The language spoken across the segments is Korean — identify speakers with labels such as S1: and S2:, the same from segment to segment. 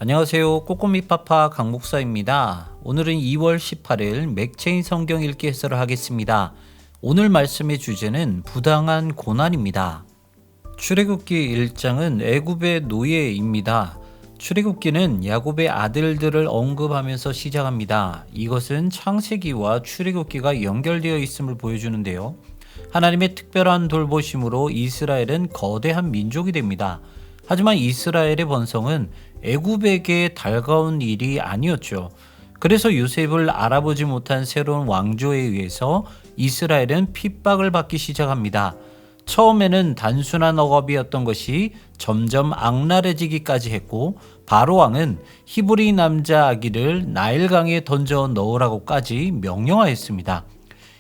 S1: 안녕하세요. 꼬꼬미파파 강목사입니다. 오늘은 2월 18일 맥체인 성경 읽기 해설을 하겠습니다. 오늘 말씀의 주제는 부당한 고난입니다. 출애굽기 1장은 애굽의 노예입니다. 출애굽기는 야곱의 아들들을 언급하면서 시작합니다. 이것은 창세기와 출애굽기가 연결되어 있음을 보여주는데요. 하나님의 특별한 돌보심으로 이스라엘은 거대한 민족이 됩니다. 하지만 이스라엘의 번성은 애굽에게 달가운 일이 아니었죠. 그래서 요셉을 알아보지 못한 새로운 왕조에 의해서 이스라엘은 핍박을 받기 시작합니다. 처음에는 단순한 억압이었던 것이 점점 악랄해지기까지 했고, 바로 왕은 히브리 남자 아기를 나일강에 던져 넣으라고까지 명령하였습니다.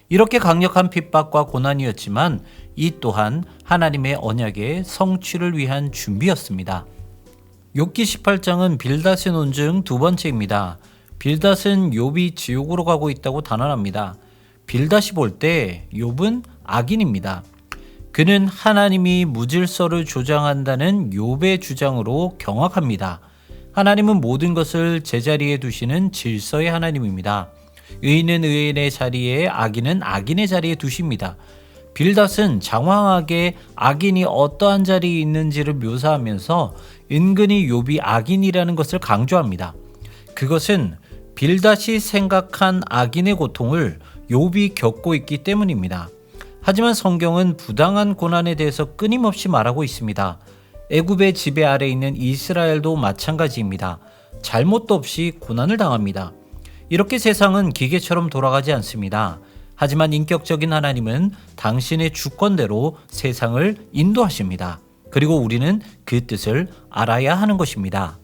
S1: 이렇게 강력한 핍박과 고난이었지만 이 또한 하나님의 언약의 성취를 위한 준비였습니다. 욥기 18장은 빌닷의 논증 두 번째입니다. 빌닷은 욥이 지옥으로 가고 있다고 단언합니다. 빌닷이 볼 때 욥은 악인입니다. 그는 하나님이 무질서를 조장한다는 욥의 주장으로 경악합니다. 하나님은 모든 것을 제자리에 두시는 질서의 하나님입니다. 의인은 의인의 자리에, 악인은 악인의 자리에 두십니다. 빌닷은 장황하게 악인이 어떠한 자리에 있는지를 묘사하면서 은근히 욥이 악인이라는 것을 강조합니다. 그것은 빌닷이 생각한 악인의 고통을 욥이 겪고 있기 때문입니다. 하지만 성경은 부당한 고난에 대해서 끊임없이 말하고 있습니다. 애굽의 지배 아래 있는 이스라엘도 마찬가지입니다. 잘못도 없이 고난을 당합니다. 이렇게 세상은 기계처럼 돌아가지 않습니다. 하지만 인격적인 하나님은 당신의 주권대로 세상을 인도하십니다. 그리고 우리는 그 뜻을 알아야 하는 것입니다.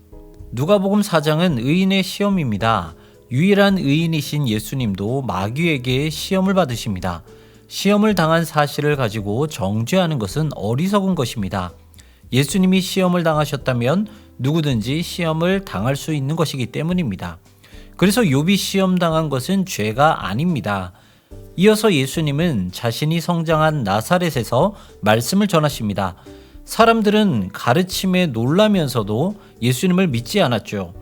S1: 누가복음 4장은 의인의 시험입니다. 유일한 의인이신 예수님도 마귀에게 시험을 받으십니다. 시험을 당한 사실을 가지고 정죄하는 것은 어리석은 것입니다. 예수님이 시험을 당하셨다면 누구든지 시험을 당할 수 있는 것이기 때문입니다. 그래서 욥이 시험당한 것은 죄가 아닙니다. 이어서 예수님은 자신이 성장한 나사렛에서 말씀을 전하십니다. 사람들은 가르침에 놀라면서도 예수님을 믿지 않았죠.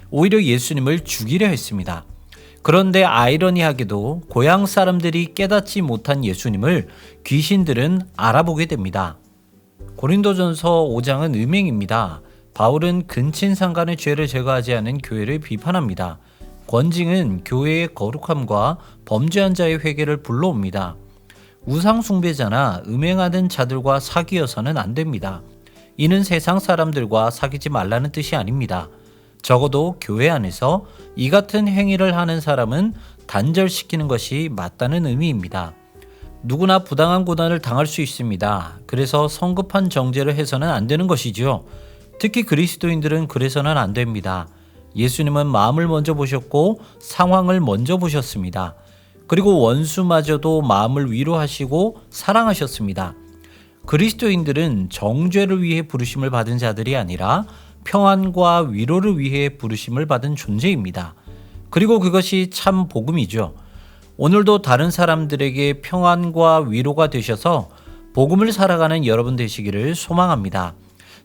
S1: 오히려 예수님을 죽이려 했습니다. 그런데 아이러니하게도 고향 사람들이 깨닫지 못한 예수님을 귀신들은 알아보게 됩니다. 고린도전서 5장은 음행입니다. 바울은 근친상간의 죄를 제거하지 않은 교회를 비판합니다. 권징은 교회의 거룩함과 범죄한 자의 회개를 불러옵니다. 우상 숭배자나 음행하는 자들과 사귀어서는 안 됩니다. 이는 세상 사람들과 사귀지 말라는 뜻이 아닙니다. 적어도 교회 안에서 이 같은 행위를 하는 사람은 단절시키는 것이 맞다는 의미입니다. 누구나 부당한 고난을 당할 수 있습니다. 그래서 성급한 정죄를 해서는 안 되는 것이죠. 특히 그리스도인들은 그래서는 안 됩니다. 예수님은 마음을 먼저 보셨고 상황을 먼저 보셨습니다. 그리고 원수마저도 마음을 위로하시고 사랑하셨습니다. 그리스도인들은 정죄를 위해 부르심을 받은 자들이 아니라 평안과 위로를 위해 부르심을 받은 존재입니다. 그리고 그것이 참 복음이죠. 오늘도 다른 사람들에게 평안과 위로가 되셔서 복음을 살아가는 여러분 되시기를 소망합니다.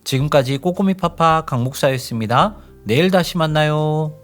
S1: 지금까지 꼬꼬미파파 강목사였습니다. 내일 다시 만나요.